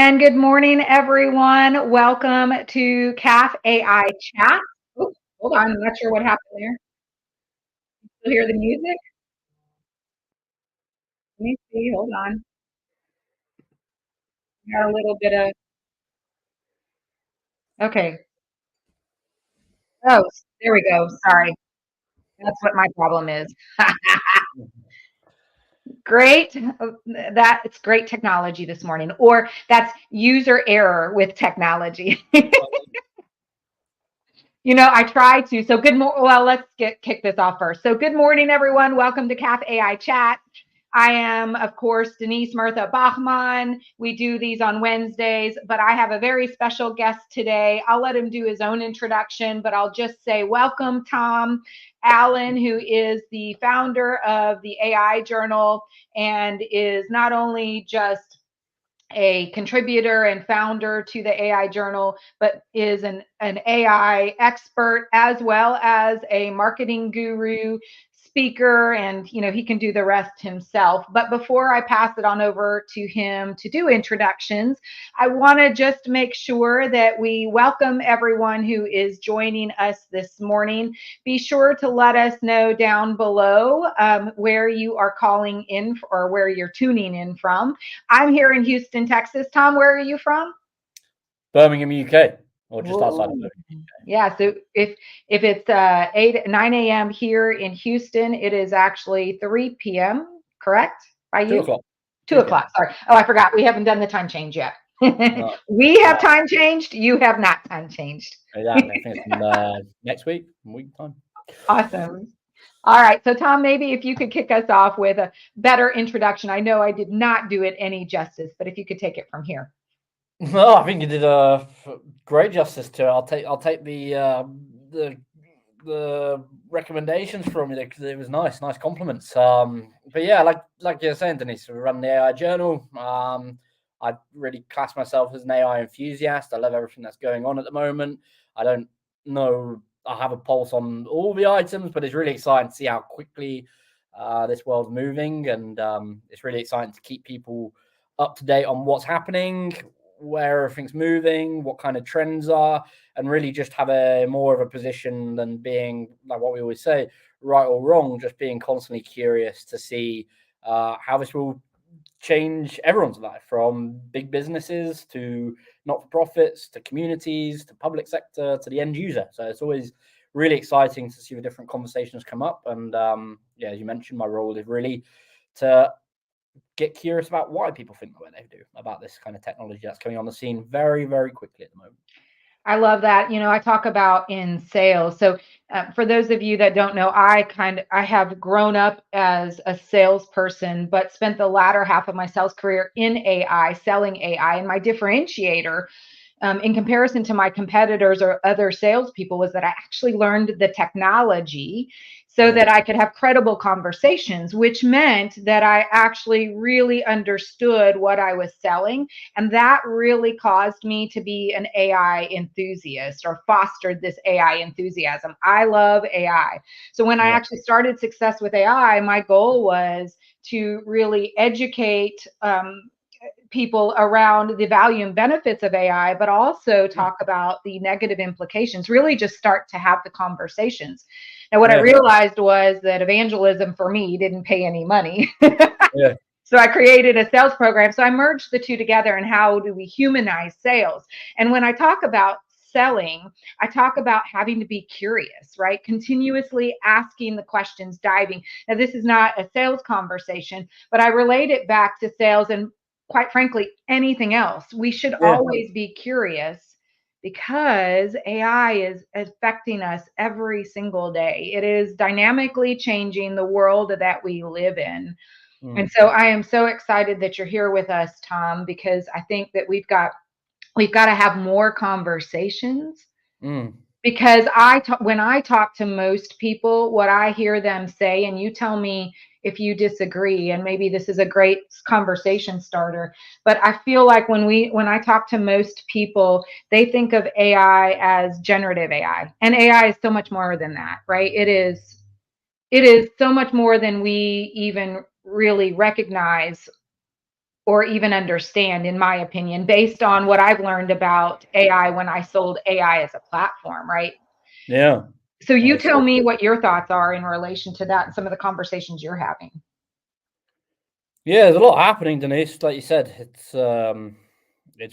And good morning, everyone. Welcome to Caff-AI Chats. Oh, hold on, I'm not sure what happened there. Still hear the music? Let me see. Hold on. Got a little bit of. Okay. Oh, there we go. Sorry. That's what my problem is. Great. That it's great technology this morning, or that's user error with technology. I try to. So well, let's kick this off first. So good morning, everyone. Welcome to Caff-AI Chats. I am, of course, Denise Murtha Bachmann. We do these on Wednesdays, but I have a very special guest today. I'll let him do his own introduction, but I'll just say welcome, Tom Allen, who is the founder of the AI Journal and is not only just a contributor and founder to the AI Journal, but is an AI expert as well as a marketing guru, speaker, and he can do the rest himself. But before I pass it on over to him to do introductions, I want to just make sure that we welcome everyone who is joining us this morning. Be sure to let us know down below where you are calling in or where you're tuning in from. I'm here in Houston, Texas. Tom, where are you from? Birmingham, UK, or just outside of Birmingham. Yeah, so if it's 9 a.m. here in Houston, it is actually 3 p.m., correct? By you? 2 o'clock. 2 o'clock, sorry. Oh, I forgot. We haven't done the time change yet. We have time changed. You have not time changed. Exactly. I think it's next week time. Awesome. All right. So, Tom, maybe if you could kick us off with a better introduction. I know I did not do it any justice, but if you could take it from here. No, I think you did a great justice to it. I'll take the recommendations from you. It was nice compliments. But yeah, like you're saying, Denise, we run the AI Journal. I really class myself as an AI enthusiast. I love everything that's going on at the moment. I don't know. I have a pulse on all the items, but it's really exciting to see how quickly this world's moving, and it's really exciting to keep people up to date on what's happening, where everything's moving, what kind of trends are, and really just have a more of a position than being, like what we always say, right or wrong, just being constantly curious to see how this will change everyone's life, from big businesses to not-for-profits to communities to public sector to the end user. So it's always really exciting to see the different conversations come up. And yeah, as you mentioned, my role is really to get curious about why people think the way they do about this kind of technology that's coming on the scene very, very quickly at the moment. I love that. I talk about in sales. So for those of you that don't know, I have grown up as a salesperson, but spent the latter half of my sales career in AI, selling AI. And my differentiator in comparison to my competitors or other salespeople was that I actually learned the technology so that I could have credible conversations, which meant that I actually really understood what I was selling. And that really caused me to be an AI enthusiast, or fostered this AI enthusiasm. I love AI. So when I actually started Success with AI, my goal was to really educate people around the value and benefits of AI, but also talk about the negative implications, really just start to have the conversations. Now, what I realized was that evangelism for me didn't pay any money. So I created a sales program. So I merged the two together, and how do we humanize sales? And when I talk about selling, I talk about having to be curious, right? Continuously asking the questions, diving. Now, this is not a sales conversation, but I relate it back to sales and, quite frankly, anything else. We should always be curious, because AI is affecting us every single day. It is dynamically changing the world that we live in. And so I am so excited that you're here with us, Tom, because I think that we've got to have more conversations. Because when I talk to most people, what I hear them say, and you tell me if you disagree, and maybe this is a great conversation starter, but I feel like when I talk to most people, they think of AI as generative AI, and AI is so much more than that, right? It is so much more than we even really recognize or even understand, in my opinion, based on what I've learned about AI when I sold AI as a platform, right? Yeah. So you That's tell so me what your thoughts are in relation to that and some of the conversations you're having. Yeah, there's a lot happening, Denise. Like you said, it's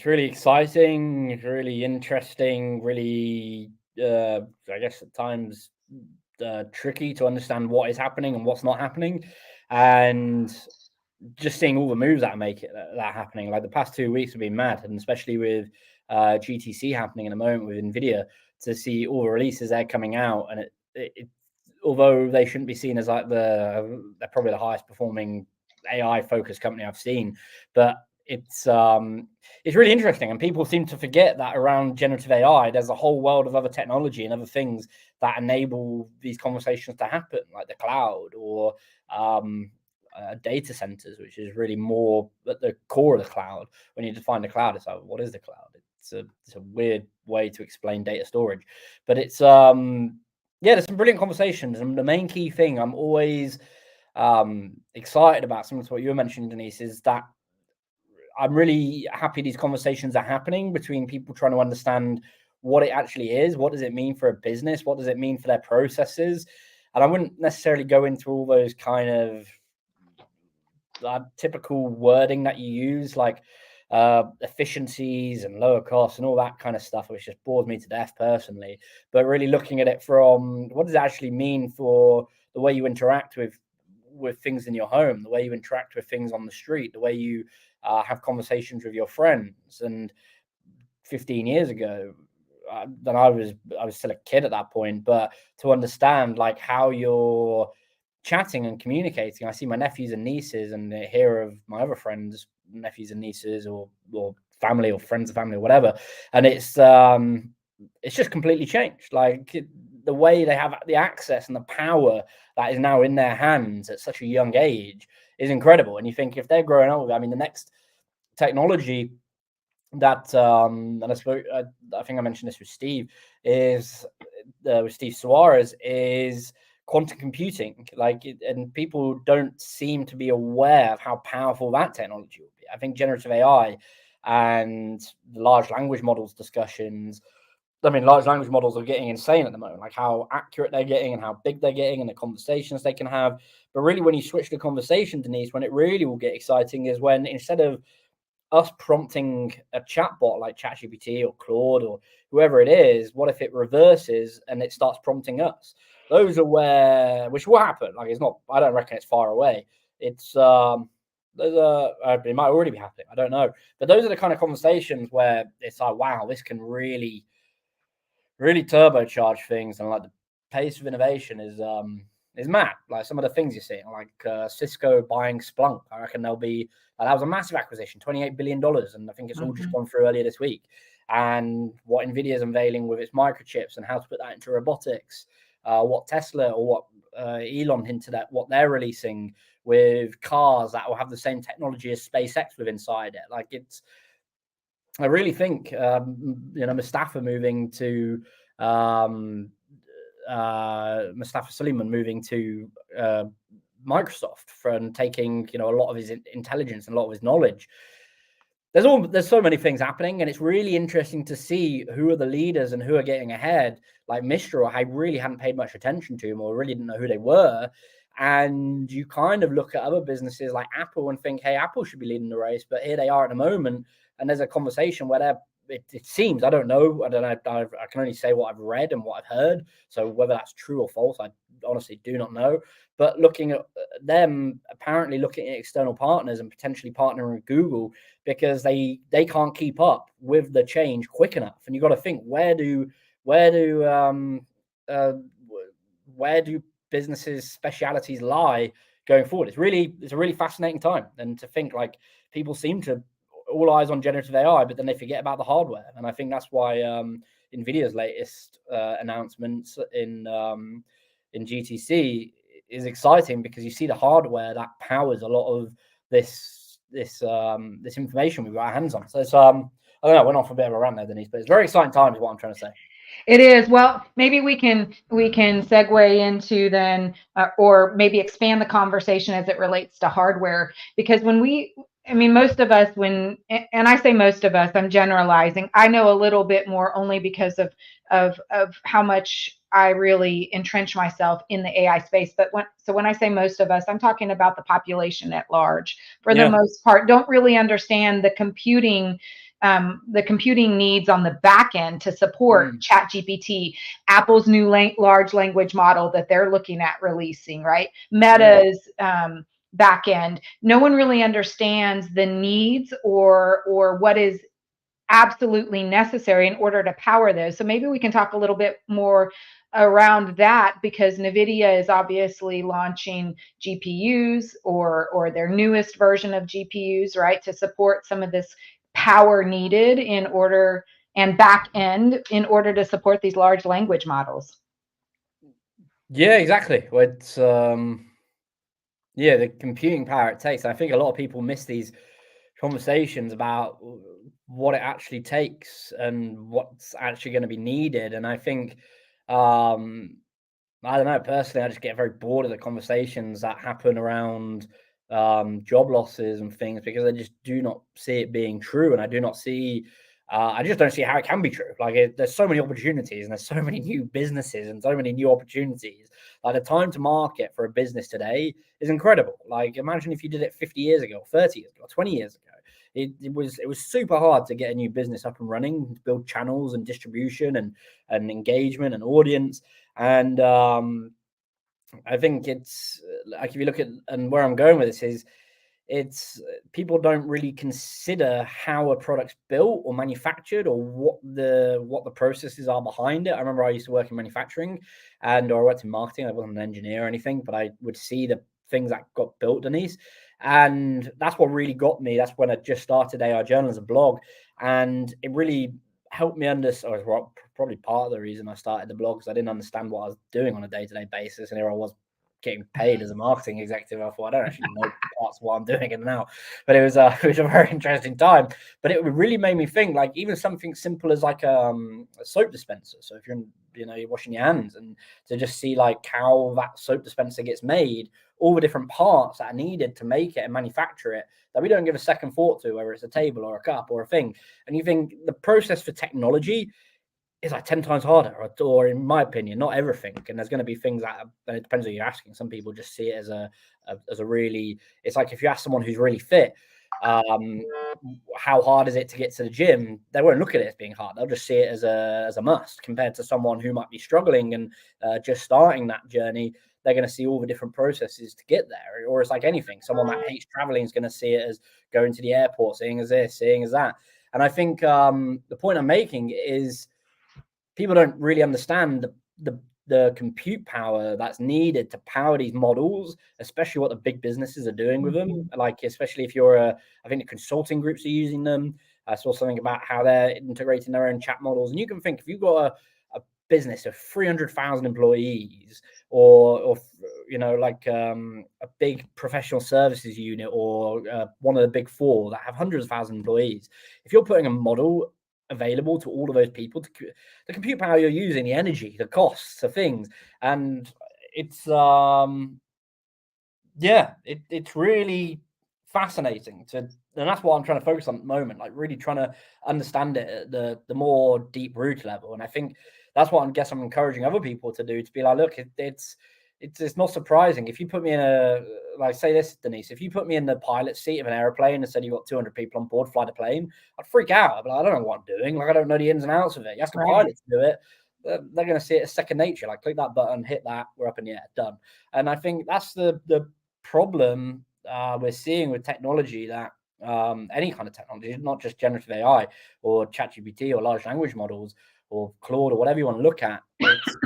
really exciting, it's really interesting, really I guess at times tricky to understand what is happening and what's not happening. And just seeing all the moves that make that happening, like the past 2 weeks have been mad, and especially with GTC happening in a moment with Nvidia, to see all the releases they're coming out, and it although they shouldn't be seen as like they're probably the highest performing AI focused company I've seen, but it's really interesting, and people seem to forget that around generative AI, there's a whole world of other technology and other things that enable these conversations to happen, like the cloud or data centers, which is really more at the core of the cloud. When you define the cloud, it's like, what is the cloud? It's a weird way to explain data storage, but it's yeah, there's some brilliant conversations, and the main key thing I'm always excited about, similar to what you were mentioning, Denise, is that I'm really happy these conversations are happening between people trying to understand what it actually is, what does it mean for a business, what does it mean for their processes. And I wouldn't necessarily go into all those kind of typical wording that you use, like efficiencies and lower costs and all that kind of stuff, which just bores me to death personally. But really looking at it from what does it actually mean for the way you interact with things in your home, the way you interact with things on the street, the way you have conversations with your friends. And 15 years ago, then I was still a kid at that point, but to understand like how you're chatting and communicating. I see my nephews and nieces, and hear of my other friends' nephews and nieces, or family, or friends of family, or whatever, and it's just completely changed. Like the way they have the access and the power that is now in their hands at such a young age is incredible. And you think if they're growing up, I mean, the next technology that and I think I mentioned this with Steve, is with Steve Suarez, is quantum computing. And people don't seem to be aware of how powerful that technology will be. I think generative AI and the large language models discussions, I mean, large language models are getting insane at the moment, like how accurate they're getting and how big they're getting and the conversations they can have. But really, when you switch the conversation, Denise, when it really will get exciting is when, instead of us prompting a chatbot like ChatGPT or Claude or whoever it is, what if it reverses and it starts prompting us? Those are where, which will happen. Like, it's not, I don't reckon it's far away. It's, it might already be happening. I don't know. But those are the kind of conversations where it's like, wow, this can really, really turbocharge things. And like the pace of innovation is mad. Like some of the things you're seeing, like Cisco buying Splunk. I reckon there'll be that was a massive acquisition, $28 billion, and I think it's all just gone through earlier this week. And what Nvidia's unveiling with its microchips and how to put that into robotics, what Tesla or what Elon hinted at, what they're releasing with cars that will have the same technology as SpaceX with inside it. Like I really think Mustafa moving to Mustafa Suleiman moving to Microsoft, from taking a lot of his intelligence and a lot of his knowledge. There's so many things happening, and it's really interesting to see who are the leaders and who are getting ahead. Like Mistral, I really hadn't paid much attention to them, or really didn't know who they were. And you kind of look at other businesses like Apple and think, hey, Apple should be leading the race, but here they are at the moment. And there's a conversation where it seems, I don't know, I can only say what I've read and what I've heard. So whether that's true or false, I honestly do not know. But looking at them, apparently looking at external partners and potentially partnering with Google, because they can't keep up with the change quick enough. And you've got to think, where do businesses' specialities lie going forward? It's a really fascinating time. And to think, like, people seem to all eyes on generative AI, but then they forget about the hardware. And I think that's why Nvidia's latest announcements in GTC is exciting, because you see the hardware that powers a lot of this information we've got our hands on. So it's I don't know, I went off a bit of a rant there, Denise, but it's very exciting time is what I'm trying to say. It is. Well, maybe we can segue into then, or maybe expand the conversation as it relates to hardware, because when we I mean, most of us, and I say most of us, I'm generalizing. I know a little bit more only because of how much I really entrench myself in the AI space. But when I say most of us, I'm talking about the population at large. For the Yeah. most part, don't really understand the computing needs on the back end to support Mm. ChatGPT, Apple's new large language model that they're looking at releasing, right? Yeah. Meta's back end. No one really understands the needs or what is absolutely necessary in order to power those. So maybe we can talk a little bit more around that, because Nvidia is obviously launching GPUs or their newest version of GPUs, right, to support some of this power needed in order, and back end in order to support these large language models. Yeah, exactly. Well, it's yeah, the computing power it takes. I think a lot of people miss these conversations about what it actually takes and what's actually going to be needed. And I think, I don't know, personally, I just get very bored of the conversations that happen around job losses and things, because I just do not see it being true, and I do not see. I just don't see how it can be true. Like, there's so many opportunities, and there's so many new businesses and so many new opportunities. Like, the time to market for a business today is incredible. Like, imagine if you did it 50 years ago, 30 years ago, 20 years ago. It was super hard to get a new business up and running, to build channels and distribution and engagement and audience. And I think it's like, if you look at, and where I'm going with this is, it's people don't really consider how a product's built or manufactured, or what the processes are behind it. I remember I used to work in manufacturing, or I worked in marketing. I wasn't an engineer or anything, but I would see the things that got built, Denise. And that's what really got me. That's when I just started AI Journal as a blog, and it really helped me understand, or probably part of the reason I started the blog, because I didn't understand what I was doing on a day-to-day basis, and here I was getting paid as a marketing executive. I thought, I don't actually know parts of what I'm doing in now, but it was it was a very interesting time. But it really made me think, like, even something simple as like a soap dispenser. So if you're washing your hands, and to just see like how that soap dispenser gets made, all the different parts that are needed to make it and manufacture it, that we don't give a second thought to, whether it's a table or a cup or a thing. And you think the process for technology is like 10 times harder, or in my opinion, not everything. And there's going to be things that, and it depends who you're asking. Some people just see it as a really, it's like if you ask someone who's really fit, um, how hard is it to get to the gym? They won't look at it as being hard. They'll just see it as a must, compared to someone who might be struggling and just starting that journey. They're going to see all the different processes to get there. Or it's like anything. Someone that hates traveling is going to see it as going to the airport, seeing as this, seeing as that. And I think the point I'm making is, people don't really understand the compute power that's needed to power these models, especially what the big businesses are doing with them. Mhm. Like, especially if I think the consulting groups are using them. I saw something about how they're integrating their own chat models. And you can think, if you've got a business of 300,000 employees, or like a big professional services unit, or one of the big four that have hundreds of thousand employees, if you're putting a model available to all of those people, to the compute power you're using, the energy, the costs, the things, and it's yeah, it's really fascinating to, and that's what I'm trying to focus on at the moment, like really trying to understand it at the more deep root level. And I think that's what I'm encouraging other people to do, to be like, look, it's not surprising if you put me in a, like, say this, Denise, if you put me in the pilot seat of an airplane and said you've got 200 people on board, fly the plane, I'd freak out. I'd be like, I don't know what I'm doing. Like, I don't know the ins and outs of it. You ask a Right. pilot to do it, they're going to see it as second nature. Like, click that button, hit that, we're up in the air, done. And I think that's the problem we're seeing with technology, that any kind of technology, not just generative AI or ChatGPT or large language models or Claude or whatever you want to look at. It's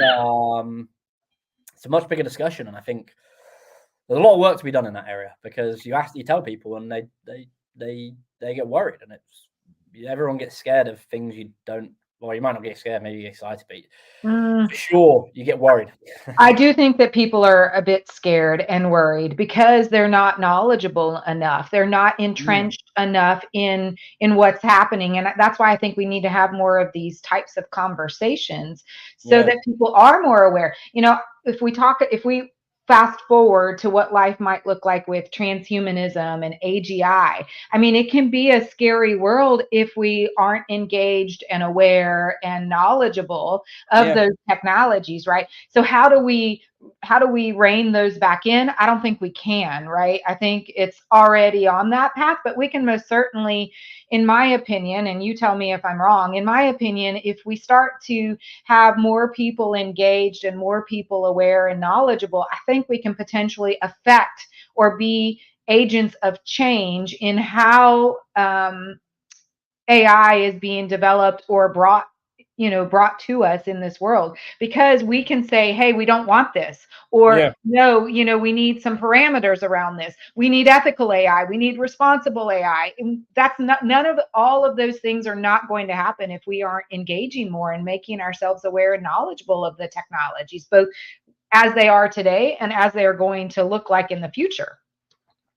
a much bigger discussion, and I think there's a lot of work to be done in that area, because you tell people, and they get worried, and it's, everyone gets scared of things you don't. Well, you might not get scared, maybe you get excited, but Mm, for sure you get worried. I do think that people are a bit scared and worried because they're not knowledgeable enough. They're not Mm, entrenched enough in what's happening. And that's why I think we need to have more of these types of conversations so yeah. that people are more aware. If we fast forward to what life might look like with transhumanism and AGI. I mean, it can be a scary world if we aren't engaged and aware and knowledgeable of Yeah. those technologies, right? So how do we rein those back in? I don't think we can, right? I think it's already on that path, but we can most certainly, in my opinion, and you tell me if I'm wrong, in my opinion, if we start to have more people engaged and more people aware and knowledgeable, I think we can potentially affect or be agents of change in how AI is being developed or brought to us in this world, because we can say, hey, we don't want this, or Yeah. no, we need some parameters around this. We need ethical AI, we need responsible AI. And that's not, none of all of those things are not going to happen if we aren't engaging more and making ourselves aware and knowledgeable of the technologies, both as they are today and as they are going to look like in the future.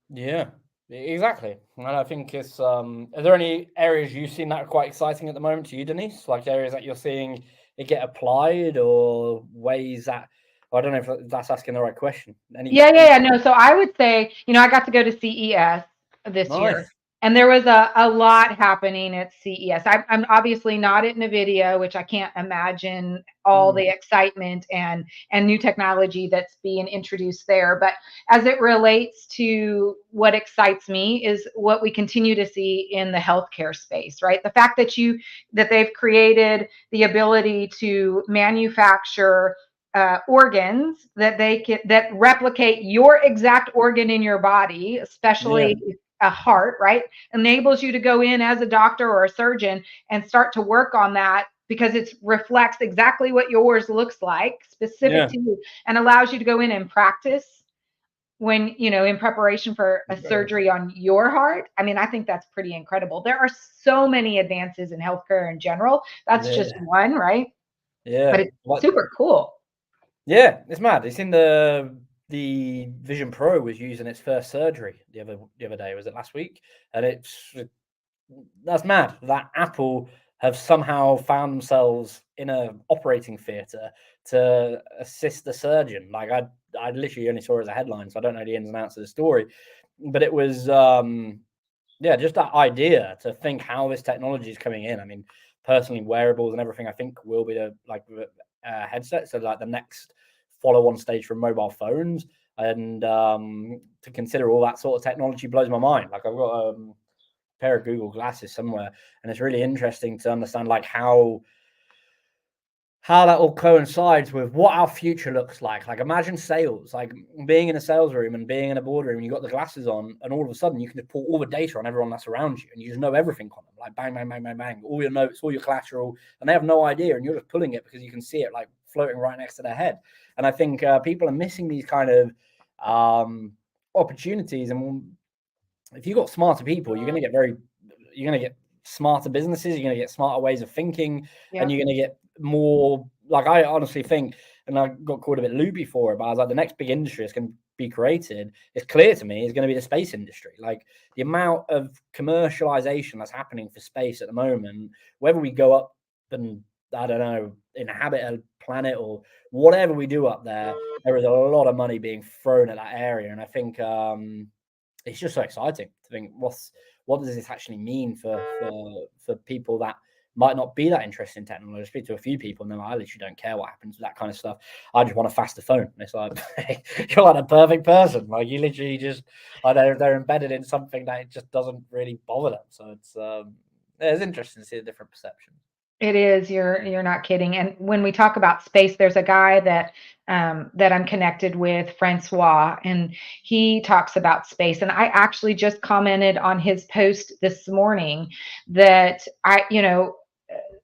Yeah, exactly. And I think it's are there any areas you've seen that are quite exciting at the moment to you, Denise? Like areas that you're seeing it get applied, or ways that, I don't know if that's asking the right question. Yeah. No. So I would say, I got to go to CES this year, Nice. and there was a lot happening at CES. I'm obviously not at NVIDIA, which I can't imagine all Mm, the excitement and new technology that's being introduced there. But as it relates to what excites me is what we continue to see in the healthcare space, right? The fact that they've created the ability to manufacture organs that replicate your exact organ in your body, yeah, especially a heart, right? Enables you to go in as a doctor or a surgeon and start to work on that, because it reflects exactly what yours looks like, specific yeah. to you, and allows you to go in and practice when, in preparation for a surgery on your heart. I mean, I think that's pretty incredible. There are so many advances in healthcare in general. That's just Yeah, one, right? But yeah. it's What? super cool. Yeah, it's mad. It's in the Vision Pro was using its first surgery the other day. Was it last week? And that's mad that Apple have somehow found themselves in a operating theatre to assist the surgeon. Like I literally only saw it as a headline, so I don't know the ins and outs of the story. But it was yeah, just that idea to think how this technology is coming in. I mean, personally, wearables and everything, I think will be the headsets. So like the next follow-on stage from mobile phones, and to consider all that sort of technology blows my mind. Like I've got pair of Google glasses somewhere, and it's really interesting to understand like how that all coincides with what our future looks like. Like imagine sales, like being in a sales room and being in a boardroom, and you got the glasses on, and all of a sudden you can just pull all the data on everyone that's around you, and you just know everything on them, like bang, bang, bang, bang, bang, all your notes, all your collateral, and they have no idea, and you're just pulling it because you can see it like floating right next to their head. And I think people are missing these kind of opportunities, and if you've got smarter people, you're going to get smarter businesses, you're going to get smarter ways of thinking, and Yep. you're going to get more. Like I honestly think, and I got called a bit loopy for it, but I was like, the next big industry that's going to be created, it's clear to me, is going to be the space industry. Like the amount of commercialization that's happening for space at the moment, whether we go up and, I don't know, inhabit a planet or whatever we do up there, there is a lot of money being thrown at that area. And I think it's just so exciting to think what does this actually mean for people that might not be that interested in technology. I speak to a few people and they're like, I literally don't care what happens with that kind of stuff. I just want a faster phone. And it's like, you're like a perfect person. Like you literally just, they're embedded in something that it just doesn't really bother them. So it's interesting to see the different perceptions. It is. You're not kidding. And when we talk about space, there's a guy that I'm connected with, Francois, and he talks about space. And I actually just commented on his post this morning that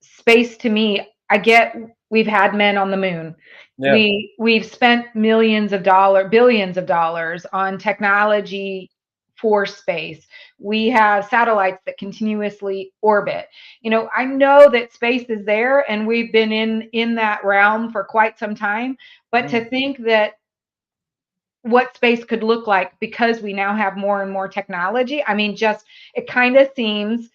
space to me, I get we've had men on the moon. Yeah. We've spent billions of dollars on technology for space. We have satellites that continuously orbit. I know that space is there and we've been in that realm for quite some time, but to Mm, think that what space could look like because we now have more and more technology, I mean, just it kind of seems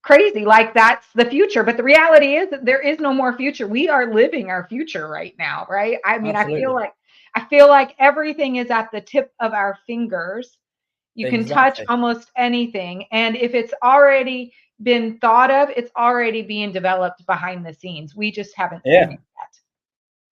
crazy, like that's the future, but the reality is that there is no more future. We are living our future right now, right? I mean, I feel absolutely. like I feel like everything is at the tip of our fingers. You can touch Exactly. almost anything. And if it's already been thought of, it's already being developed behind the scenes. We just haven't seen Yeah, it yet.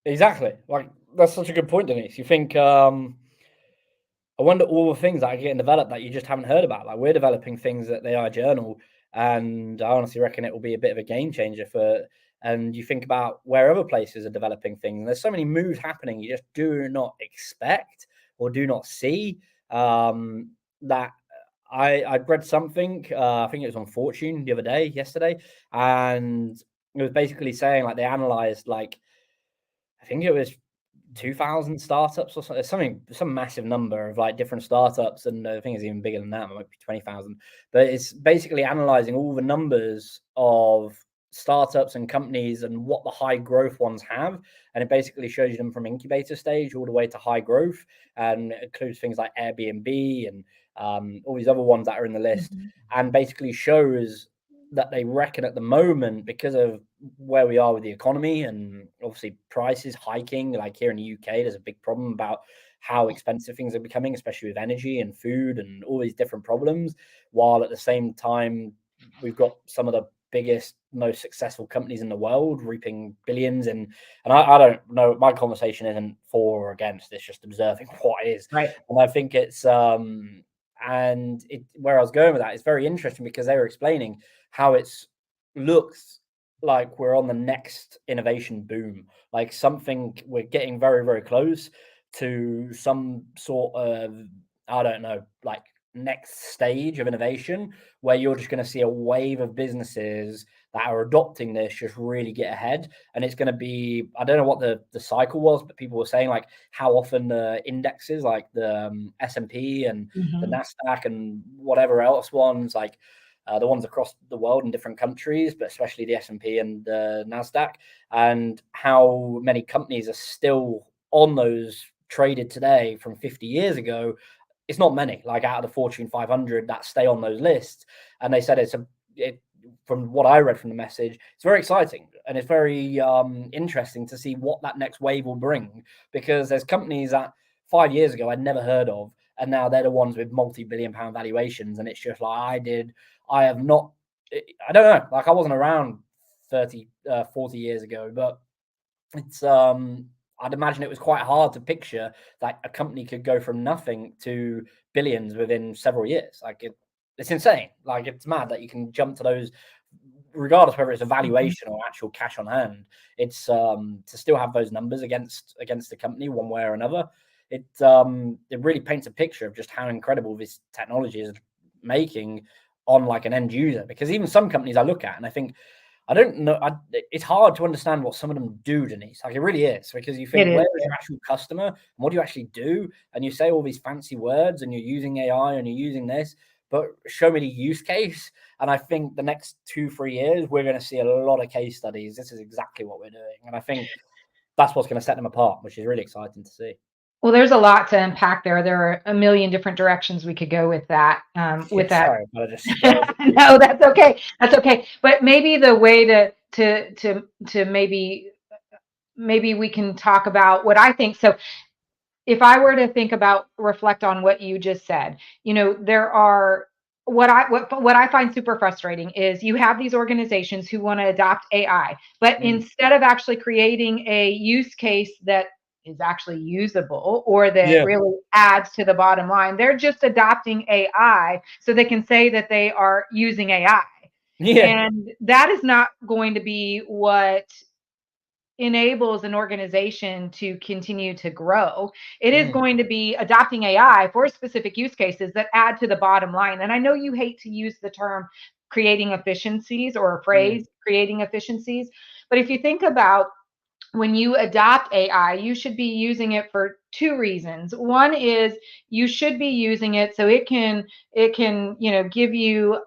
exactly. Like that's such a good point, Denise. You think I wonder all the things that are getting developed that you just haven't heard about. Like we're developing things at the AI Journal, and I honestly reckon it will be a bit of a game changer for. And you think about where other places are developing things. There's so many moves happening you just do not expect or do not see. That I'd read something. I think it was on Fortune the other day, yesterday, and it was basically saying like they analyzed like I think it was 2,000 startups or something, some massive number of like different startups, and I think it's even bigger than that. It might be 20,000, but it's basically analyzing all the numbers of startups and companies and what the high growth ones have, and it basically shows you them from incubator stage all the way to high growth, and it includes things like Airbnb and all these other ones that are in the list, Mhm. and basically shows that they reckon at the moment, because of where we are with the economy and obviously prices hiking, like here in the UK, there's a big problem about how expensive things are becoming, especially with energy and food and all these different problems. While at the same time, we've got some of the biggest, most successful companies in the world reaping billions. And I don't know, my conversation isn't for or against, it's just observing what it is. Right. And I think it's, and it, where I was going with that is very interesting because they were explaining how it's looks like we're on the next innovation boom, like something we're getting very, very close to some sort of, I don't know, like next stage of innovation where you're just going to see a wave of businesses that are adopting this just really get ahead. And it's going to be, I don't know what the cycle was, but people were saying like how often the indexes like the S&P and the Mhm. NASDAQ and whatever else ones, like the ones across the world in different countries, but especially the S&P and the NASDAQ, and how many companies are still on those traded today from 50 years ago. It's not many, like out of the Fortune 500 that stay on those lists. And they said from what I read from the message, it's very exciting and it's very interesting to see what that next wave will bring, because there's companies that 5 years ago I'd never heard of, and now they're the ones with multi-billion-pound valuations. And it's just like I have not, I don't know, like I wasn't around 30, 40 years ago, but it's, I'd imagine it was quite hard to picture that a company could go from nothing to billions within several years. Like it's insane. Like it's mad that you can jump to those, regardless whether it's a Mhm. valuation or actual cash on hand. It's to still have those numbers against the company one way or another. It really paints a picture of just how incredible this technology is making on like an end user. Because even some companies I look at and I think, I don't know. It's hard to understand what some of them do, Denise. Like it really is, because you It think, is. where is your actual customer? And what do you actually do? And you say all these fancy words, and you're using AI, and you're using this, but show me the use case. And I think the next 2-3 years, we're going to see a lot of case studies. This is exactly what we're doing, and I think that's what's going to set them apart, which is really exciting to see. Well, there's a lot to unpack there. There are a million different directions we could go with that. Yeah, With that, sorry, but I just spoiled it. no, that's okay. That's okay. But maybe the way to maybe we can talk about what I think. So if I were to think about reflect on what you just said, there are what I find super frustrating is you have these organizations who want to adopt AI, but Mm. instead of actually creating a use case that is actually usable or that Yeah, really adds to the bottom line, they're just adopting AI so they can say that they are using AI. yeah, And that is not going to be what enables an organization to continue to grow. It is mm. going to be adopting AI for specific use cases that add to the bottom line. And I know you hate to use the term creating efficiencies or a Mm. phrase creating efficiencies, but if you think about when you adopt AI, you should be using it for two reasons. One is you should be using it so it can give you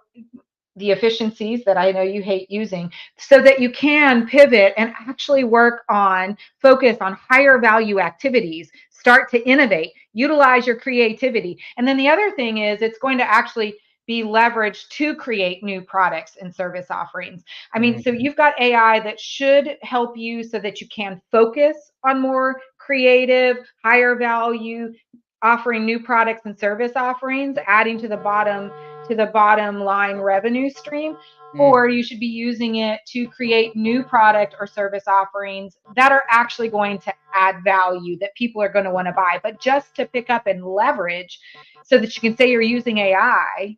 the efficiencies that I know you hate using so that you can pivot and actually work on focus on higher value activities, start to innovate, utilize your creativity. And then the other thing is it's going to actually be leveraged to create new products and service offerings. I mean, so you've got AI that should help you so that you can focus on more creative, higher value, offering new products and service offerings, adding to the bottom line revenue stream, or you should be using it to create new product or service offerings that are actually going to add value that people are going to want to buy. But just to pick up and leverage so that you can say you're using AI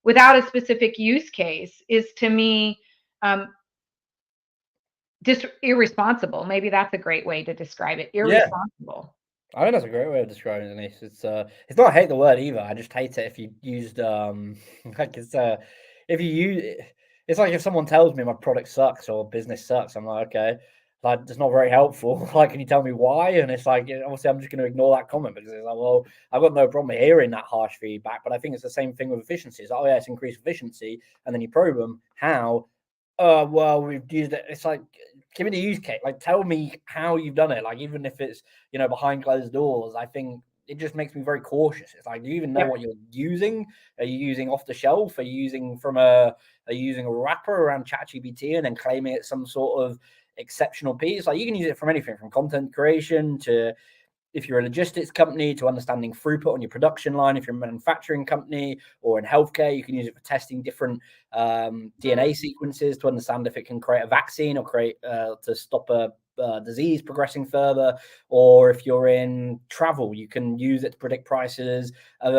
without a specific use case is, to me, just irresponsible. Maybe that's a great way to describe it. Irresponsible. I think that's a great way of describing it, Denise. It's not I hate the word either. I just hate it if you used like if you use it's like if someone tells me my product sucks or business sucks, I'm like, okay, like it's not very helpful. Like, can you tell me why? And it's like, obviously I'm just going to ignore that comment because it's like, well, I've got no problem hearing that harsh feedback, but I think it's the same thing with efficiency. It's like, oh yeah, it's increased efficiency, and then you probe them how. Well, we've used it. It's like, give me the use case. Like, tell me how you've done it. Like, even if it's, behind closed doors, I think it just makes me very cautious. It's like, do you even know what you're using? Are you using off the shelf? Are you using are you using a wrapper around ChatGPT and then claiming it's some sort of exceptional piece? Like, you can use it from anything from content creation to, if you're a logistics company, to understanding throughput on your production line. If you're a manufacturing company or in healthcare, you can use it for testing different DNA sequences to understand if it can create a vaccine or create to stop a disease progressing further. Or if you're in travel, you can use it to predict prices of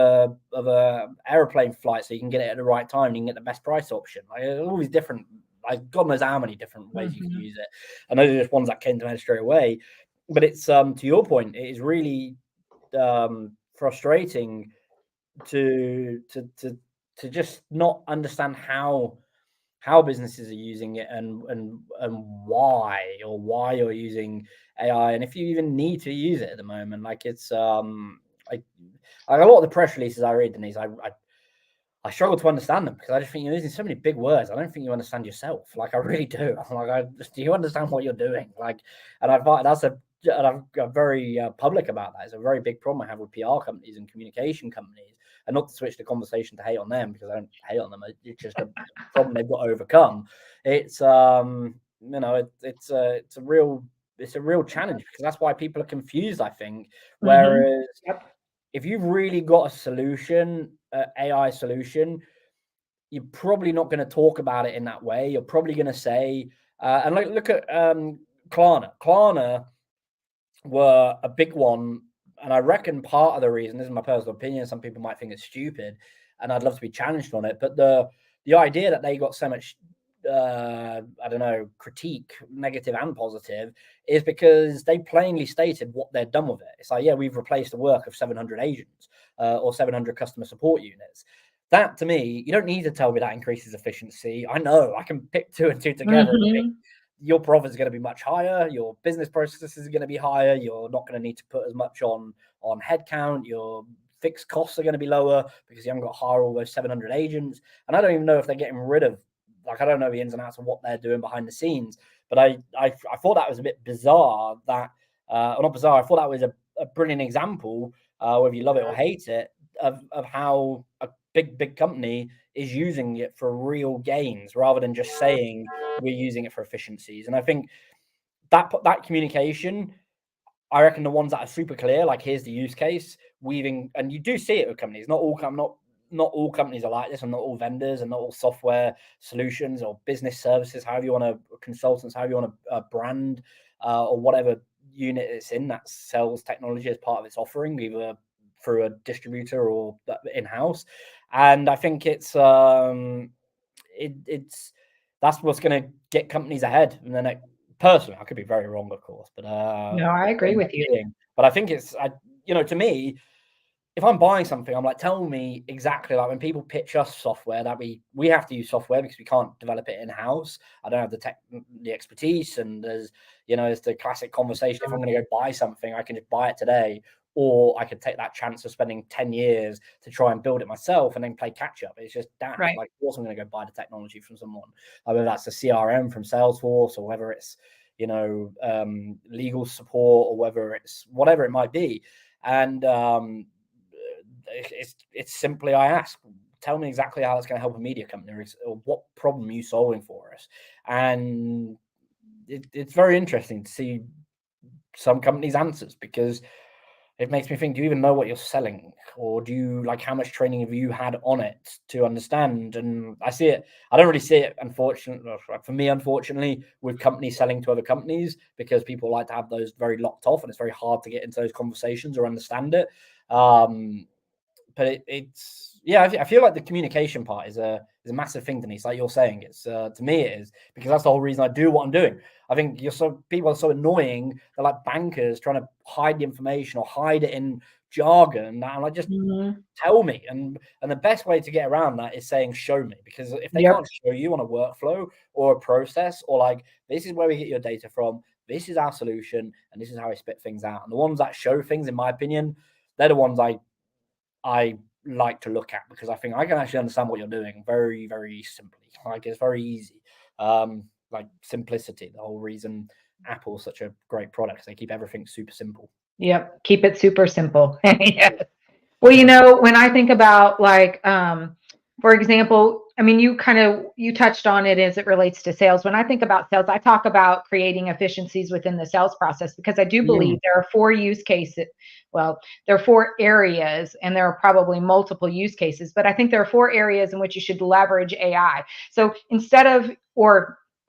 a airplane flight, so you can get it at the right time and you can get the best price option. Like, all these different, like, God knows how many different ways you can use it. And those are just ones that came to my head straight away. But it's to your point, it is really frustrating to just not understand how businesses are using it and why you're using AI, and if you even need to use it at the moment. Like, it's like a lot of the press releases I read, Denise, I struggle to understand them because I just think you're using so many big words. I don't think you understand yourself. Like, I really do. I'm like, do you understand what you're doing? Like, and I'm very public about that. It's a very big problem I have with PR companies and communication companies. And not to switch the conversation to hate on them, because I don't hate on them. It's just a problem they've got to overcome. It's it's a real challenge, because that's why people are confused, I think. Whereas if you've really got a solution, AI solution, you're probably not going to talk about it in that way. You're probably going to say, and like, look at Klarna. Klarna were a big one, and I reckon part of the reason, this is my personal opinion, some people might think it's stupid, and I'd love to be challenged on it, but the idea that they got so much critique, negative and positive, is because they plainly stated what they'd done with it. It's like, yeah, we've replaced the work of 700 agents or 700 customer support units. That, to me, you don't need to tell me that increases efficiency. I know, I can pick two and two together and think your profit is going to be much higher, your business processes are going to be higher, you're not going to need to put as much on headcount, your fixed costs are going to be lower because you haven't got to hire all those 700 agents. And I don't even know if they're getting rid of, like, I don't know the ins and outs of what they're doing behind the scenes, but I thought that was a bit bizarre. That or not bizarre. I thought that was a brilliant example, whether you love it or hate it, of how a big company is using it for real gains rather than just saying we're using it for efficiencies. And I think that communication, I reckon the ones that are super clear, like, here's the use case, weaving, and you do see it with companies. Not all companies are like this, and not all vendors, and not all software solutions or business services, however you want to, consultants, however you want to brand, or whatever unit it's in that sells technology as part of its offering, either through a distributor or in-house. And I think it's that's what's going to get companies ahead. And then personally, I could be very wrong, of course, but no, I agree with you. But I think it's, to me, if I'm buying something, I'm like, tell me exactly, like, when people pitch us software, that we have to use software because we can't develop it in-house. I don't have the expertise, and there's, it's the classic conversation. If I'm going to go buy something, I can just buy it today, or I could take that chance of spending 10 years to try and build it myself and then play catch up. It's just daft. Right. Like, of course I'm going to go buy the technology from someone, whether that's a CRM from Salesforce, or whether it's, legal support, or whether it's whatever it might be. And it's simply, I ask, tell me exactly how that's going to help a media company, or what problem are you solving for us? And it's very interesting to see some companies' answers, because it makes me think, do you even know what you're selling? Or do you, like, how much training have you had on it to understand? And I don't really see it, unfortunately, for me, unfortunately, with companies selling to other companies, because people like to have those very locked off, and it's very hard to get into those conversations or understand it. But it's I feel like the communication part is a massive thing, Denise. Like you're saying, it's to me it is, because that's the whole reason I do what I'm doing. I think people are so annoying. They're like bankers trying to hide the information or hide it in jargon, and I just tell me. And the best way to get around that is saying, show me, because if they can't show you on a workflow or a process, or like, this is where we get your data from, this is our solution, and this is how we spit things out. And the ones that show things, in my opinion, they're the ones I like to look at, because I think I can actually understand what you're doing very, very simply. Like, it's very easy. Like simplicity, the whole reason Apple's such a great product. They keep everything super simple. Yep. Keep it super simple. Yes. Well, when I think about, like, for example, I mean, you touched on it as it relates to sales. When I think about sales, I talk about creating efficiencies within the sales process, because I do believe there are 4 use cases. Well, there are 4 areas, and there are probably multiple use cases, but I think there are 4 areas in which you should leverage AI. So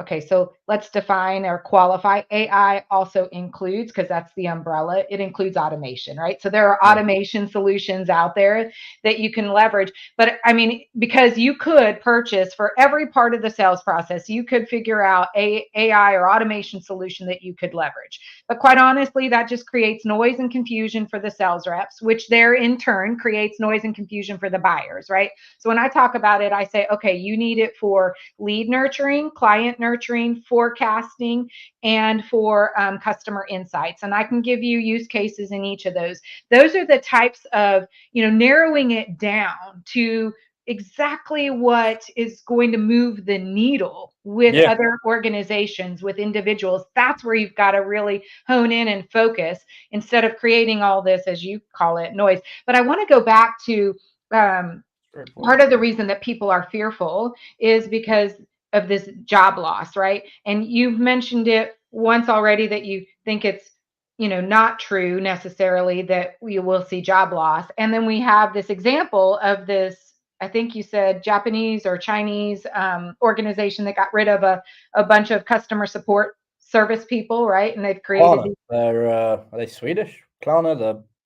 okay, so let's define or qualify. AI also includes, because that's the umbrella, it includes automation, right? So there are automation solutions out there that you can leverage. But I mean, because you could purchase for every part of the sales process, you could figure out a AI or automation solution that you could leverage. But quite honestly, that just creates noise and confusion for the sales reps, which there in turn creates noise and confusion for the buyers, right? So when I talk about it, I say, okay, you need it for lead nurturing, client nurturing, forecasting, and for customer insights. And I can give you use cases in each of those. Those are the types of, narrowing it down to exactly what is going to move the needle with other organizations, with individuals. That's where you've got to really hone in and focus, instead of creating all this, as you call it, noise. But I want to go back to part of the reason that people are fearful is because of this job loss, right? And you've mentioned it once already, that you think it's, not true necessarily that we will see job loss. And then we have this example of this, I think you said Japanese or Chinese organization that got rid of a bunch of customer support service people, right? And they've created. Are they Swedish? Klarna,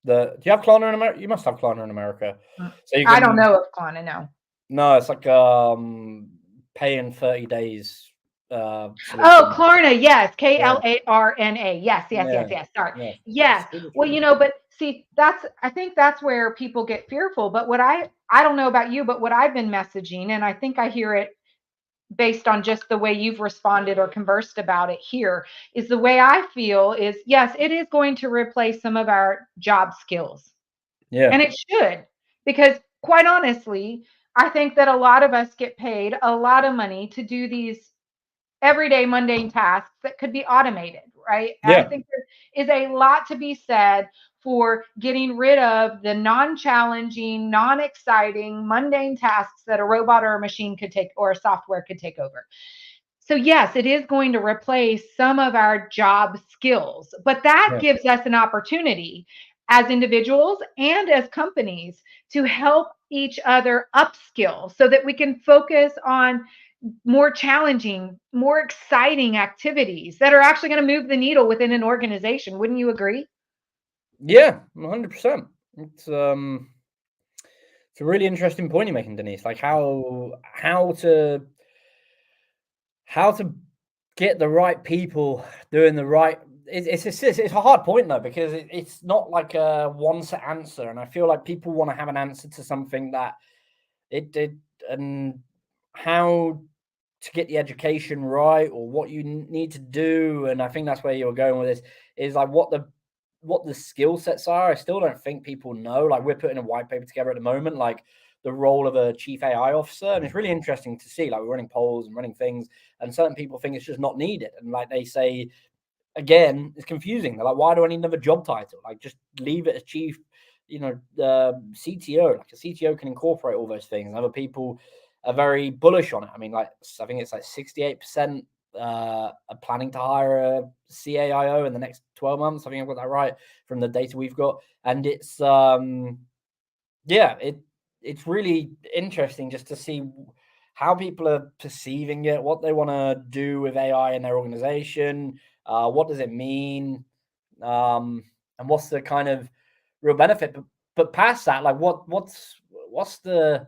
do you have Klarna in America? You must have Klarna in America. So I don't know of Klarna, no. No, it's like pay in 30 days. Klarna, yes, Klarna, yes. Sorry, yes. Well, but see, I think that's where people get fearful. But what I don't know about you, but what I've been messaging, and I think I hear it based on just the way you've responded or conversed about it here, is the way I feel is, yes, it is going to replace some of our job skills. Yeah. And it should, because quite honestly, I think that a lot of us get paid a lot of money to do these everyday mundane tasks that could be automated, right? Yeah. I think there is a lot to be said for getting rid of the non-challenging, non-exciting, mundane tasks that a robot or a machine could take, or a software could take over. So yes, it is going to replace some of our job skills, but that gives us an opportunity as individuals and as companies to help each other upskill, so that we can focus on more challenging, more exciting activities that are actually going to move the needle within an organization. Wouldn't you agree? Yeah, 100%. It's a really interesting point you're making, Denise. Like how to get the right people doing the right. It's a hard point though, because it's not like a one set answer, and I feel like people want to have an answer to something that and how to get the education right, or what you need to do. And I think that's where you're going with this, is like what the skill sets are. I still don't think people know. Like, we're putting a white paper together at the moment, like the role of a chief AI officer. And it's really interesting to see, like, we're running polls and running things, and certain people think it's just not needed. And like they say, again, it's confusing. They're like, why do I need another job title? Like, just leave it as chief the CTO, like a CTO can incorporate all those things. And other people are very bullish on it. I mean, like, I think it's like 68% are planning to hire a CAIO in the next 12 months. I think I've got that right from the data we've got. And it's, it's really interesting just to see how people are perceiving it, what they want to do with AI in their organization, what does it mean, and what's the kind of real benefit. But past that, like what's the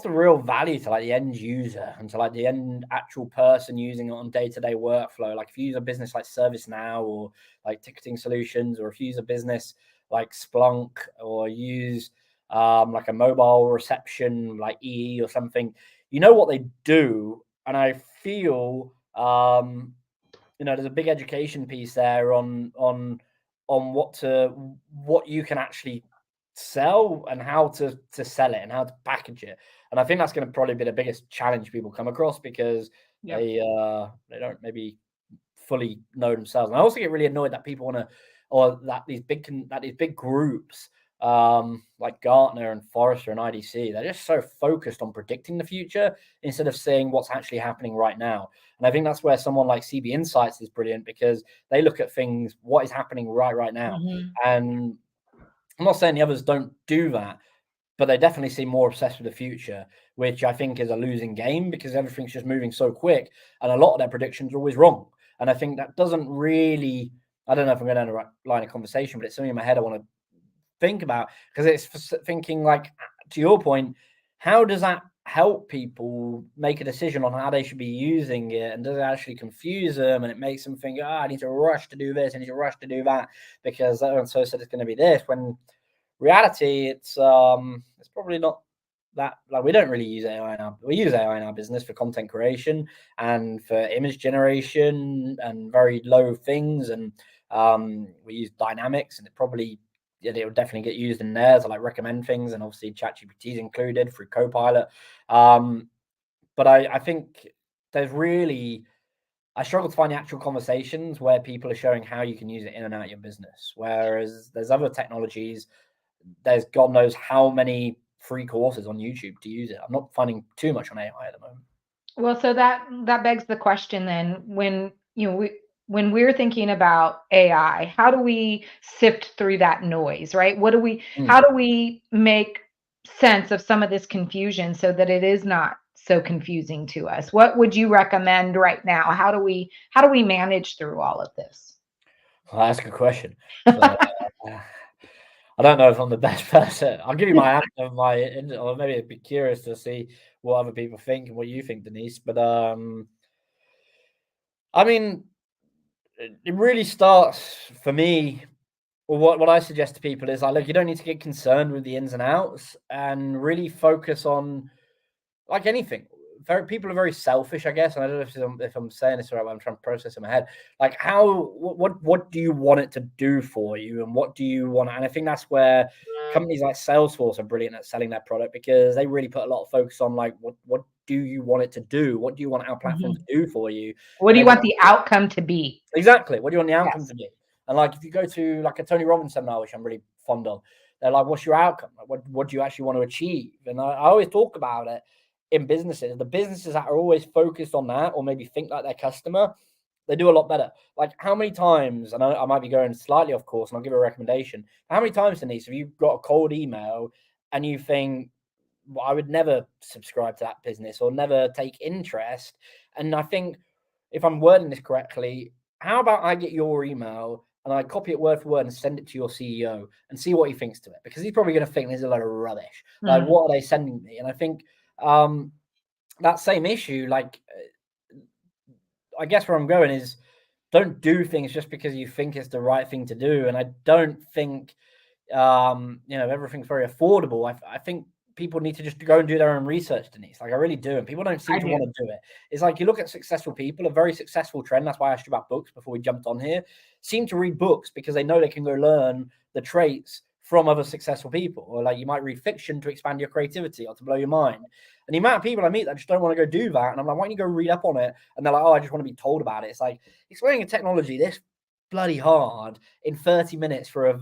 real value to like the end user and to like the end actual person using it on day-to-day workflow? Like if you use a business like ServiceNow or like ticketing solutions, or if you use a business like Splunk, or use like a mobile reception like EE or something, you know what they do. And I feel there's a big education piece there on what you can actually sell and how to sell it and how to package it. And I think that's going to probably be the biggest challenge people come across, because they don't maybe fully know themselves. And I also get really annoyed that people want to, or that these big groups like Gartner and Forrester and IDC, they're just so focused on predicting the future instead of saying what's actually happening right now. And I think that's where someone like CB Insights is brilliant, because they look at things, what is happening right now. Mm-hmm. And I'm not saying the others don't do that, but they definitely seem more obsessed with the future, which I think is a losing game, because everything's just moving so quick and a lot of their predictions are always wrong. And I think that doesn't really, I don't know if I'm going down the right line of conversation, but it's something in my head I want to think about, because it's thinking, like, to your point, how does that help people make a decision on how they should be using it, and does it actually confuse them, and it makes them think, I need to rush to do this, I need to rush to do that because so and so said it's going to be this, when reality it's probably not that. Like, we don't really use AI now. We use AI in our business for content creation and for image generation and very low things, and we use dynamics, and it will definitely get used in there to like recommend things, and obviously ChatGPT is included through Copilot. But I think there's really, I struggle to find the actual conversations where people are showing how you can use it in and out of your business. Whereas there's other technologies, there's God knows how many free courses on YouTube to use it. I'm not finding too much on AI at the moment. Well, so that begs the question then, when when we're thinking about AI, how do we sift through that noise, right? How do we make sense of some of this confusion so that it is not so confusing to us? What would you recommend right now? How do we manage through all of this? Well, that's a good question. So, I don't know if I'm the best person. I'll give you my answer, or maybe I'd be curious to see what other people think and what you think, Denise. But I mean, it really starts for me. Well, what I suggest to people is, like, look, you don't need to get concerned with the ins and outs, and really focus on, like anything. People are very selfish, I guess. And I don't know if I'm saying this right, but I'm trying to process in my head. Like, what do you want it to do for you, and what do you want? And I think that's where companies like Salesforce are brilliant at selling that product, because they really put a lot of focus on, like, what do you want it to do? What do you want our platform to do for you? What do you want the outcome to be? Exactly. What do you want the outcome Yes. to be? And like, if you go to like a Tony Robbins seminar, which I'm really fond of, they're like, what's your outcome? Like, what do you actually want to achieve? And I always talk about it in businesses. The businesses that are always focused on that, or maybe think like their customer, they do a lot better. Like, how many times, and I might be going slightly off course, and I'll give a recommendation. How many times, Denise, have you got a cold email and you think, well, I would never subscribe to that business or never take interest? And I think, if I'm wording this correctly, how about I get your email and I copy it word for word and send it to your CEO and see what he thinks to it? Because he's probably going to think this is a load of rubbish. Like, what are they sending me? And I think that same issue, like, I guess where I'm going is, don't do things just because you think it's the right thing to do. And I don't think, everything's very affordable. I think people need to just go and do their own research, Denise. Like, I really do. And people don't seem to want to do it. It's like, you look at successful people, a very successful trend. That's why I asked you about books before we jumped on here. Seem to read books because they know they can go learn the traits from other successful people. Or like, you might read fiction to expand your creativity or to blow your mind. And the amount of people I meet that just don't want to go do that. And I'm like, why don't you go read up on it? And they're like, I just want to be told about it. It's like, explaining a technology this bloody hard in 30 minutes for a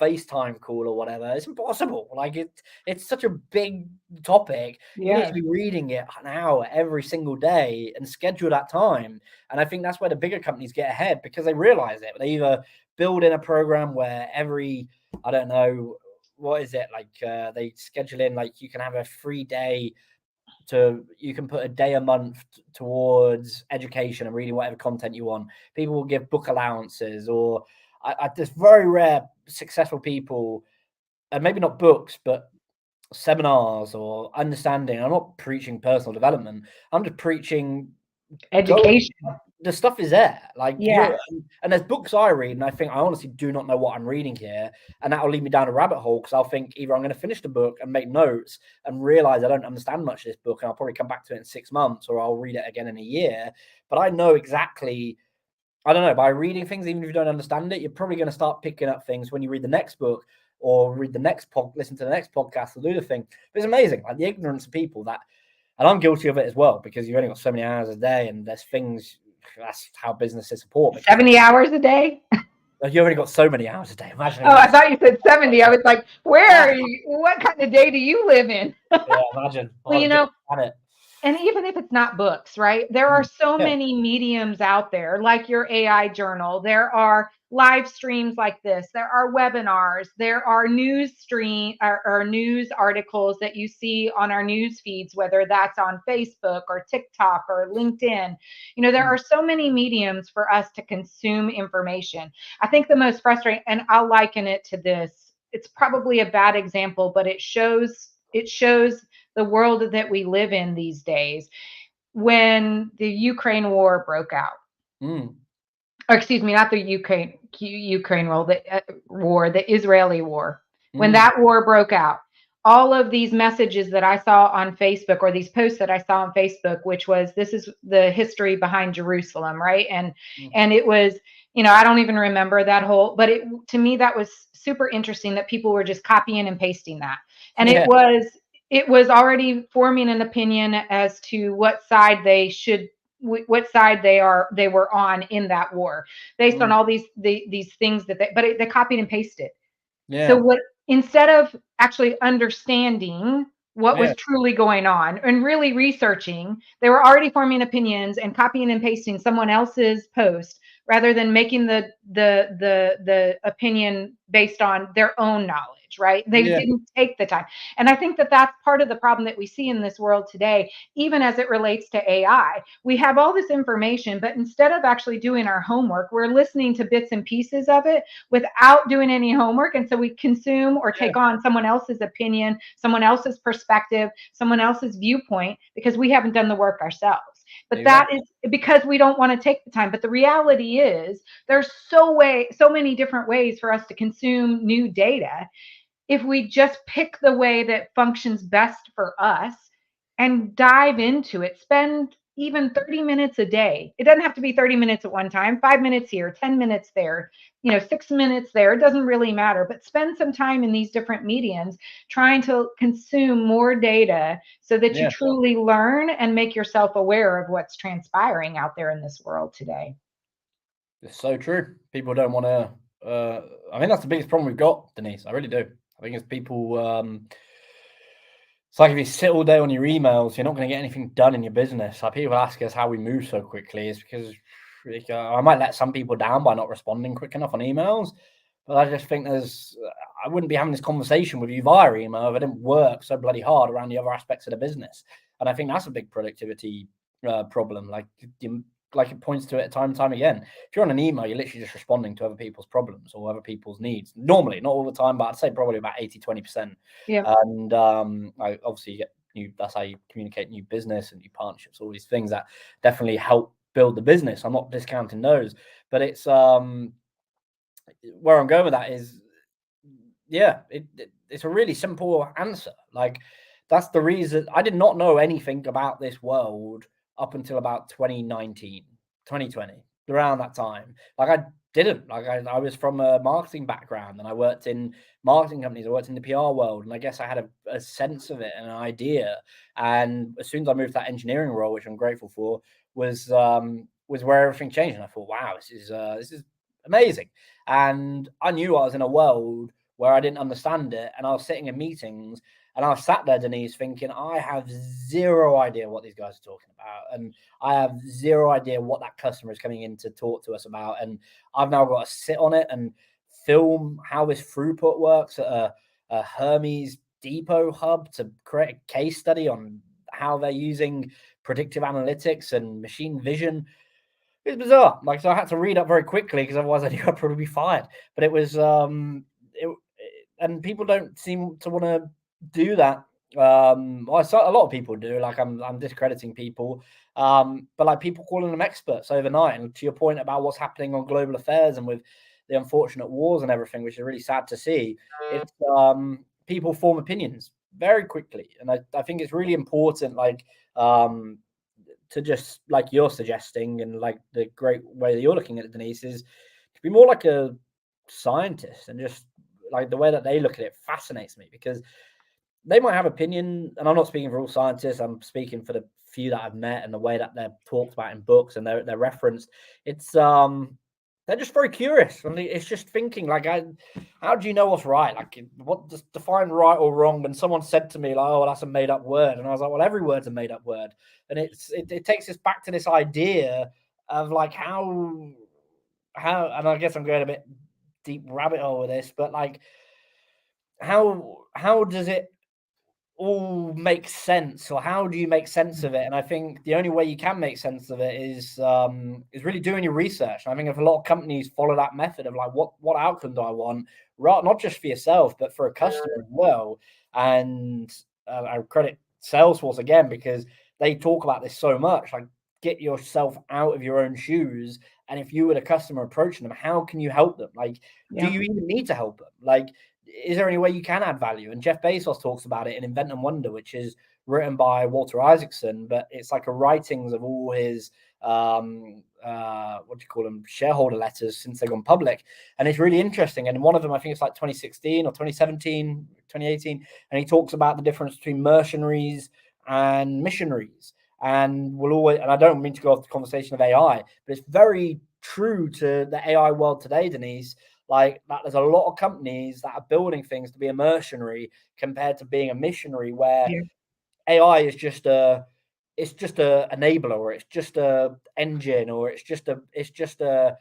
FaceTime call or whatever. It's impossible. Like it's such a big topic. You need to be reading it an hour every single day and schedule that time. And I think that's where the bigger companies get ahead, because they realize it. They either build in a program where every, I don't know, what is it, like they schedule in, like you can have a free day, you can put a day a month towards education and reading whatever content you want. People will give book allowances, or there's very rare successful people, and maybe not books, but seminars or understanding. I'm not preaching personal development. I'm just preaching education. The stuff is there. Like, Yeah. and there's books I read, and I think I honestly do not know what I'm reading here, and that will lead me down a rabbit hole, because I'll think either I'm going to finish the book and make notes and realize I don't understand much of this book, and I'll probably come back to it in 6 months, or I'll read it again in a year. But I know exactly, I don't know, by reading things, even if you don't understand it, you're probably going to start picking up things when you read the next book, or read the next listen to the next podcast, or do the thing. But it's amazing, like the ignorance of people that, and I'm guilty of it as well, because you've only got so many hours a day, and there's things, that's how businesses support. 70 hours a day? You only got so many hours a day. Imagine. Oh, I thought you said 70. I was like, where are you? What kind of day do you live in? Yeah, imagine. Well, and even if it's not books, right? There are so many mediums out there, like your AI journal. There are live streams like this. There are webinars. There are news stream or news articles that you see on our news feeds, whether that's on Facebook or TikTok or LinkedIn. There are so many mediums for us to consume information. I think the most frustrating, and I'll liken it to this. It's probably a bad example, but it shows the world that we live in these days. When the Ukraine war broke out, or excuse me, not the Ukraine war, the Israeli war. When that war broke out, all of these messages that I saw on Facebook, or these posts that I saw on Facebook, which was, this is the history behind Jerusalem, right? And it was, I don't even remember that whole, but to me, that was super interesting that people were just copying and pasting that. And it was already forming an opinion as to what side they were on in that war, based on all these things that they copied and pasted. So instead of actually understanding what was truly going on and really researching, they were already forming opinions and copying and pasting someone else's post, rather than making the opinion based on their own knowledge. Right? They didn't take the time. And I think that that's part of the problem that we see in this world today, even as it relates to AI. We have all this information, but instead of actually doing our homework, we're listening to bits and pieces of it without doing any homework. And so we consume or take on someone else's opinion, someone else's perspective, someone else's viewpoint, because we haven't done the work ourselves. But that is because we don't want to take the time. But the reality is, there's so many different ways for us to consume new data. If we just pick the way that functions best for us and dive into it, spend even 30 minutes a day. It doesn't have to be 30 minutes at one time, 5 minutes here, 10 minutes there, 6 minutes there. It doesn't really matter, but spend some time in these different mediums trying to consume more data so that you truly learn and make yourself aware of what's transpiring out there in this world today. It's so true. People don't want to, I think that's the biggest problem we've got, Denise. I really do. I think it's people, it's like if you sit all day on your emails, you're not going to get anything done in your business. Like, people ask us how we move so quickly. It's because I might let some people down by not responding quick enough on emails. But I just think I wouldn't be having this conversation with you via email if I didn't work so bloody hard around the other aspects of the business. And I think that's a big productivity problem. Like it points to it time and time again. If you're on an email, you're literally just responding to other people's problems or other people's needs. Normally, not all the time, but I'd say probably about 80-20%. Yeah. And I obviously that's how you communicate new business and new partnerships, all these things that definitely help build the business. I'm not discounting those, but it's where I'm going with that is, it's a really simple answer. Like, that's the reason I did not know anything about this world up until about 2019, 2020, around that time. Like, I didn't. Like, I was from a marketing background, and I worked in marketing companies. I worked in the PR world, and I guess I had a sense of it and an idea. And as soon as I moved to that engineering role, which I'm grateful for, was where everything changed. And I thought, wow, this is amazing. And I knew I was in a world where I didn't understand it, and I was sitting in meetings, and I was sat there, Denise, thinking I have zero idea what these guys are talking about, and I have zero idea what that customer is coming in to talk to us about, and I've now got to sit on it and film how this throughput works at a Hermes Depot hub to create a case study on how they're using predictive analytics and machine vision. It was bizarre. Like, so I had to read up very quickly because otherwise I knew I'd probably be fired. But it was, and people don't seem to want to do that. Well, a lot of people do. Like, I'm discrediting people, but like people calling them experts overnight. And to your point about what's happening on global affairs and with the unfortunate wars and everything, which is really sad to see, it's people form opinions very quickly, and I think it's really important. Like, to just like you're suggesting, and like the great way that you're looking at it, Denise, is to be more like a scientist, and just like the way that they look at it fascinates me, because they might have opinion, and I'm not speaking for all scientists, I'm speaking for the few that I've met and the way that they're talked about in books and they're referenced. It's they're just very curious, and it's just thinking like, how do you know what's right? Like, what does define right or wrong? And someone said to me like, oh, well, that's a made up word, and I was like, well, every word's a made up word. And it takes us back to this idea of like how, and I guess I'm going a bit deep rabbit hole with this, but like how does it all make sense, or how do you make sense of it? And I think the only way you can make sense of it is really doing your research. And I think if a lot of companies follow that method of like, what outcome do I want, right, not just for yourself but for a customer as well. And I credit Salesforce again, because they talk about this so much. Like, get yourself out of your own shoes, and if you were the customer approaching them, how can you help them? Like, do you even need to help them? Like, is there any way you can add value? And Jeff Bezos talks about it in Invent and Wonder, which is written by Walter Isaacson, but it's like a writings of all his what do you call them, shareholder letters since they've gone public. And it's really interesting. And one of them, I think it's like 2016 or 2017, 2018, and he talks about the difference between mercenaries and missionaries. And we'll always, and I don't mean to go off the conversation of AI, but it's very true to the AI world today, Denise. Like, that there's a lot of companies that are building things to be a mercenary compared to being a missionary, where AI is just a enabler, or it's just a engine, or it's just a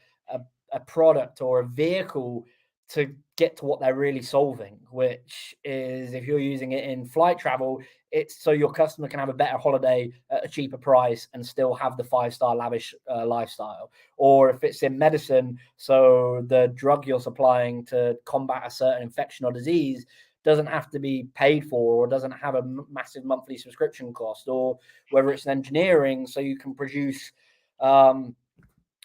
product or a vehicle to get to what they're really solving, which is, if you're using it in flight travel, it's so your customer can have a better holiday at a cheaper price and still have the 5-star lavish lifestyle. Or if it's in medicine, so the drug you're supplying to combat a certain infection or disease doesn't have to be paid for, or doesn't have a massive monthly subscription cost. Or whether it's engineering, so you can produce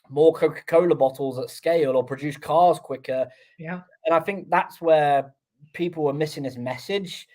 more Coca-Cola bottles at scale, or produce cars quicker. Yeah. And I think that's where people are missing this message.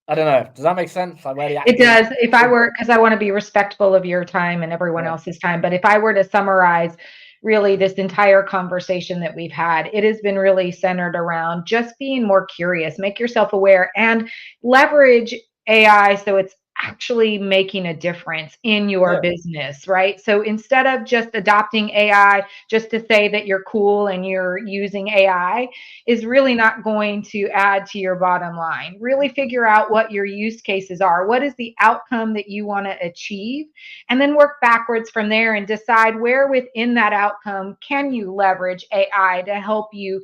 I don't know. Does that make sense? Like, where the It does. If I were, because I want to be respectful of your time and everyone else's time, but if I were to summarize really this entire conversation that we've had, it has been really centered around just being more curious, make yourself aware, and leverage AI so it's actually making a difference in your business, right? So instead of just adopting AI just to say that you're cool and you're using AI, is really not going to add to your bottom line. Really figure out what your use cases are. What is the outcome that you want to achieve? And then work backwards from there and decide where within that outcome can you leverage AI to help you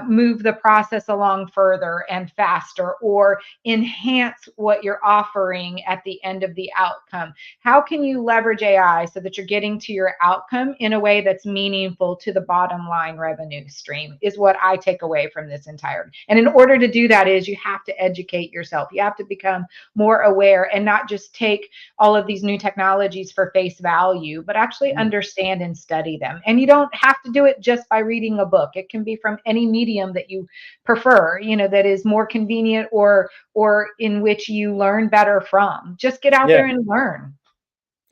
move the process along further and faster, or enhance what you're offering at the end of the outcome. How can you leverage AI so that you're getting to your outcome in a way that's meaningful to the bottom line revenue stream, is what I take away from this entire. And in order to do that is you have to educate yourself. You have to become more aware and not just take all of these new technologies for face value, but actually understand and study them. And you don't have to do it just by reading a book. It can be from any medium that you prefer, that is more convenient, or in which you learn better from. Just get out there and learn.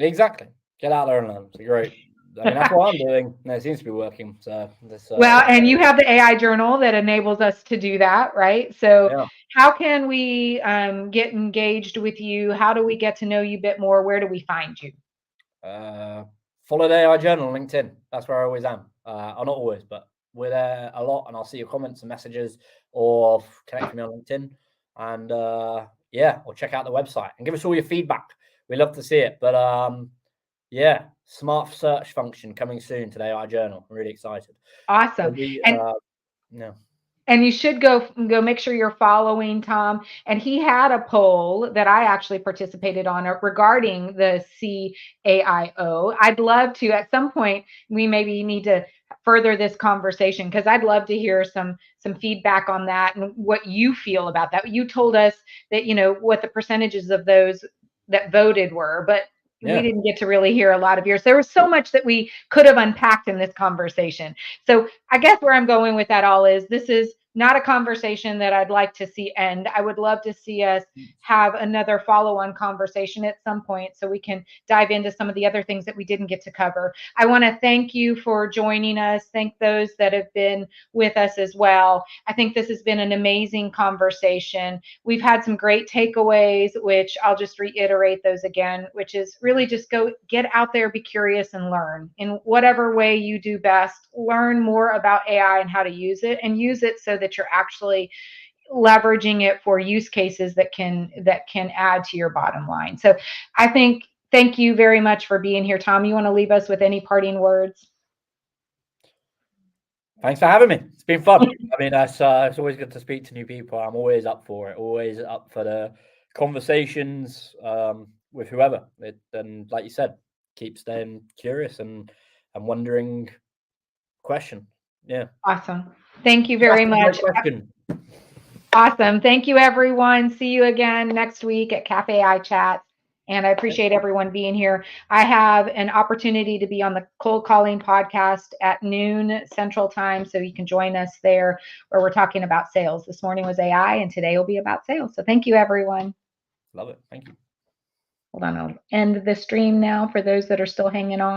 Exactly. Get out there and learn. It's great. I mean, that's what I'm doing. And it seems to be working. So well, and you have the AI journal that enables us to do that, right? So how can we get engaged with you? How do we get to know you a bit more? Where do we find you? Follow the AI journal on LinkedIn. That's where I always am. I'm not always, but we're there a lot, and I'll see your comments and messages, or connect with me on LinkedIn. And yeah, or check out the website and give us all your feedback. We love to see it. But yeah, smart search function coming soon to the AI Journal. I'm really excited. Awesome. Yeah. And you should go make sure you're following Tom. And he had a poll that I actually participated on regarding the CAIO. I'd love to, at some point, we maybe need to further this conversation, because I'd love to hear some feedback on that and what you feel about that. You told us that, what the percentages of those that voted were, but we didn't get to really hear a lot of yours. There was so much that we could have unpacked in this conversation. So I guess where I'm going with that all is, this is not a conversation that I'd like to see end. I would love to see us have another follow-on conversation at some point so we can dive into some of the other things that we didn't get to cover. I want to thank you for joining us. Thank those that have been with us as well. I think this has been an amazing conversation. We've had some great takeaways, which I'll just reiterate those again, which is really just go get out there, be curious, and learn in whatever way you do best. Learn more about AI and how to use it, and use it so that you're actually leveraging it for use cases that can add to your bottom line. So I think, thank you very much for being here. Tom, you want to leave us with any parting words? Thanks for having me. It's been fun. I mean, it's always good to speak to new people. I'm always up for it. Always up for the conversations with whoever. And like you said, keep staying curious and wondering. Question. Yeah. Awesome. Thank you very much. Awesome. Thank you, everyone. See you again next week at Caff-AI Chats. And I appreciate everyone being here. I have an opportunity to be on the Cold Calling podcast at noon Central Time, so you can join us there, where we're talking about sales. This morning was AI, and today will be about sales. So thank you, everyone. Love it. Thank you. Hold on, I'll end the stream now for those that are still hanging on.